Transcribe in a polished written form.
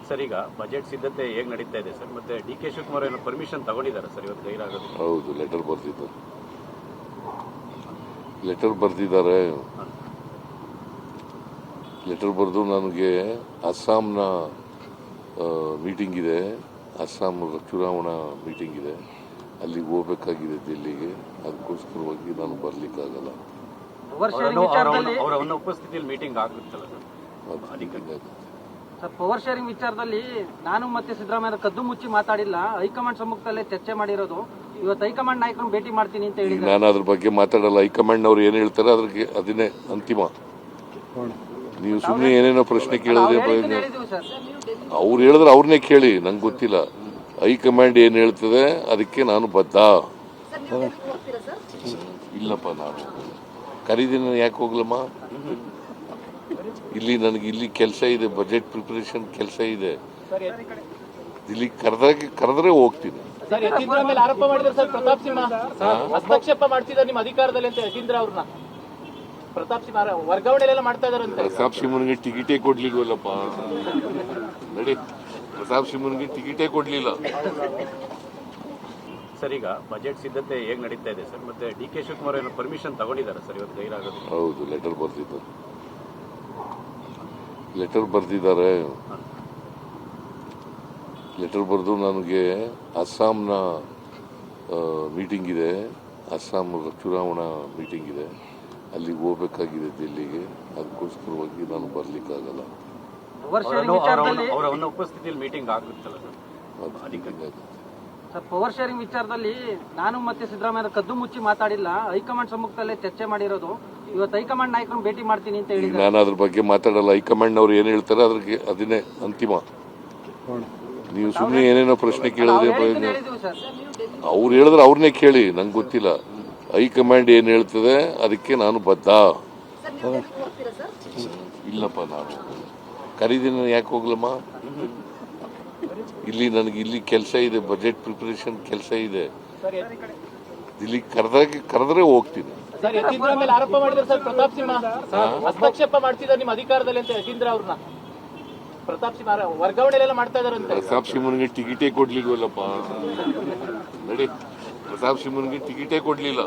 Sir, ಈಗ budget ಸಿದ್ಧತೆ ಹೇಗೆ ನಡೀತಾ ಇದೆ ಸರ್? ಮತ್ತೆ ಡಿ ಕೆ ಶಿವಕುಮಾರ್ ಏನೋ ಪರ್ಮಿಷನ್ ತಗೊಂಡಿದ್ದಾರೆ ಸರ್ ಇವತ್ತು ಗೈರಾಗೋದು? ಹೌದು, ಲೆಟರ್ ಬರ್ದಿದ್ದಾರೆ. ಲೆಟರ್ ಬರೆದು ನನಗೆ ಅಸ್ಸಾಂನ ಮೀಟಿಂಗ್ ಇದೆ, ಅಸ್ಸಾಂ ಚುನಾವಣಾ ಮೀಟಿಂಗ್ ಇದೆ, ಅಲ್ಲಿಗೆ ಹೋಗ್ಬೇಕಾಗಿದೆ ದಿಲ್ಲಿಗೆ. ಅದಕ್ಕೋಸ್ಕರವಾಗಿ ನಾನು ಬರ್ಲಿಕ್ಕಾಗಲ್ಲ. ಅವರ ಉಪಸ್ಥಿತಿಯಲ್ಲಿ ಮೀಟಿಂಗ್ ಆಗುತ್ತಲ್ಲ ಸರ್? ಪವರ್ ಶೇರಿಂಗ್ ವಿಚಾರದಲ್ಲಿ ನಾನು ಮತ್ತೆ ಸಿದ್ದರಾಮಯ್ಯ ಕದ್ದು ಮುಚ್ಚಿ ಮಾತಾಡಿಲ್ಲ, ಹೈಕಮಾಂಡ್ ಸಮ್ಮುಖದಲ್ಲೇ ಚರ್ಚೆ ಮಾಡಿರೋದು. ಇವತ್ತು ಹೈಕಮಾಂಡ್ ನಾಯಕರನ್ನು ಭೇಟಿ ಮಾಡ್ತೀನಿ ಅಂತ ಹೇಳಿ ನಾನು ಅದ್ರ ಬಗ್ಗೆ ಮಾತಾಡಲ್ಲ. ಹೈಕಮಾಂಡ್ ಅವ್ರು ಏನ್ ಹೇಳ್ತಾರೆ ಅದನ್ನೇ ಅಂತಿಮ. ನೀವು ಸುಮ್ಮನೆ ಏನೇನೋ ಪ್ರಶ್ನೆ ಕೇಳಿದ್ರೆ ಅವ್ರು ಹೇಳಿದ್ರೆ ಅವ್ರನ್ನೇ ಕೇಳಿ, ನಂಗೆ ಗೊತ್ತಿಲ್ಲ. ಹೈಕಮಾಂಡ್ ಏನ್ ಹೇಳ್ತದೆ ಅದಕ್ಕೆ ನಾನು ಬದ್ಧ. ಇಲ್ಲಪ್ಪ, ನಾನು ಕರೀದಿನ ಯಾಕೆ ಹೋಗ್ಲಮ್ಮ? ಇಲ್ಲಿ ಕೆಲಸ ಇದೆ, ಬಜೆಟ್ ಪ್ರಿಪರೇಷನ್ ಕೆಲಸ ಇದೆ. ಇಲ್ಲಿ ಕರೆದ್ರೆ ಹೋಗ್ತೀನಿ. ಆರೋಪ ಮಾಡಿದ್ರೆ ಸರ್, ಪ್ರತಾಪ್ ಸಿಂಹ ಹಸ್ತಕ್ಷೇಪ ಮಾಡ್ತಿದ್ದಾರೆ ನಿಮ್ಮ ಅಧಿಕಾರದಲ್ಲಿ ಅಂತ ಯತೀಂದ್ರ ಅವ್ರನ್ನ. ಪ್ರತಾಪ್ ಸಿಂಹ ವರ್ಗಾವಣೆ ಮಾಡ್ತಾ ಇದಾರೆ. ಪ್ರತಾಪ್ ಸಿಂಹನಿಗೆ ಟಿಕೆಟೇ ಕೊಡ್ಲಿಲ್ವಲ್ಲಪ್ಪ. ನಡಿ, ಪ್ರತಾಪ್ ಸಿಂಹನಿಗೆ ಟಿಕೆಟೇ ಕೊಡ್ಲಿಲ್ಲ. ಸರ್, ಈಗ ಬಜೆಟ್ ಸಿದ್ಧತೆ ಹೇಗೆ ನಡೀತಾ ಇದೆ ಸರ್? ಮತ್ತೆ ಡಿ ಕೆ ಶಿವಕುಮಾರ್ ಏನೋ ಪರ್ಮಿಷನ್ ತಗೊಂಡಿದ್ದಾರೆ ಸರ್ ಇವತ್ತು ಗೈರಾಗೋದು? ಹೌದು, ಲೆಟರ್ ಬರ್ದಿದ್ದಾರೆ. ಲೆಟರ್ ಬರೆದು ನನಗೆ ಅಸ್ಸಾಂನ ಮೀಟಿಂಗ್ ಇದೆ, ಅಸ್ಸಾಂ ಚುನಾವಣಾ ಮೀಟಿಂಗ್ ಇದೆ, ಅಲ್ಲಿಗೆ ಹೋಗ್ಬೇಕಾಗಿದೆ ದಿಲ್ಲಿಗೆ. ಅದಕ್ಕೋಸ್ಕರವಾಗಿ ನಾನು ಬರ್ಲಿಕ್ಕಾಗಲ್ಲ. ಅವರ ಉಪಸ್ಥಿತಿಯಲ್ಲಿ ಮೀಟಿಂಗ್ ಆಗುತ್ತಲ್ಲ ಸರ್? ಸರ್, ಪವರ್ ಶೇರಿಂಗ್ ವಿಚಾರದಲ್ಲಿ ನಾನು ಮತ್ತೆ ಸಿದ್ದರಾಮಯ್ಯ ಕದ್ದು ಮುಚ್ಚಿ ಮಾತಾಡಿಲ್ಲ, ಹೈಕಮಾಂಡ್ ಸಮ್ಮುಖದಲ್ಲೇ ಚರ್ಚೆ ಮಾಡಿರೋದು. ಇವತ್ತು ಹೈಕಮಾಂಡ್ ನಾಯಕರನ್ನು ಭೇಟಿ ಮಾಡ್ತೀನಿ ಅಂತ ಹೇಳಿ ನಾನು ಅದ್ರ ಬಗ್ಗೆ ಮಾತಾಡಲ್ಲ. ಹೈಕಮಾಂಡ್ ಅವ್ರು ಏನ್ ಹೇಳ್ತಾರೆ ಅದನ್ನೇ ಅಂತಿಮ. ನೀವು ಸುಮ್ಮನೆ ಏನೇನೋ ಪ್ರಶ್ನೆ ಕೇಳಿದ್ರೆ ಅವ್ರು ಹೇಳಿದ್ರೆ ಅವ್ರನ್ನೇ ಕೇಳಿ, ನಂಗೆ ಗೊತ್ತಿಲ್ಲ. ಹೈಕಮಾಂಡ್ ಏನ್ ಹೇಳ್ತದೆ ಅದಕ್ಕೆ ನಾನು ಬದ್ಧ. ಇಲ್ಲಪ್ಪ, ನಾನು ಕರೀದಿನ ಯಾಕೆ ಹೋಗ್ಲಮ್ಮ? ಇಲ್ಲಿ ಕೆಲಸ ಇದೆ, ಬಜೆಟ್ ಪ್ರಿಪರೇಷನ್ ಕೆಲಸ ಇದೆ. ಇಲ್ಲಿ ಕರೆದ್ರೆ ಹೋಗ್ತೀನಿ. ಆರೋಪ ಮಾಡಿದ್ರೆ ಸರ್, ಪ್ರತಾಪ್ ಸಿಂಹ ಹಸ್ತಕ್ಷೇಪ ಮಾಡ್ತಿದ್ದಾರೆ ನಿಮ್ಮ ಅಧಿಕಾರದಲ್ಲಿ ಅಂತ ಯತೀಂದ್ರ ಅವ್ರನ್ನ. ಪ್ರತಾಪ್ ಸಿಂಹ ವರ್ಗಾವಣೆ ಮಾಡ್ತಾ ಇದಾರೆ. ಪ್ರತಾಪ್ ಸಿಂಹನಿಗೆ ಟಿಕೆಟೇ ಕೊಡ್ಲಿಲ್ವಲ್ಲಪ್ಪ. ನಡಿ, ಪ್ರತಾಪ್ ಸಿಂಹನಿಗೆ ಟಿಕೆಟೇ ಕೊಡ್ಲಿಲ್ಲ.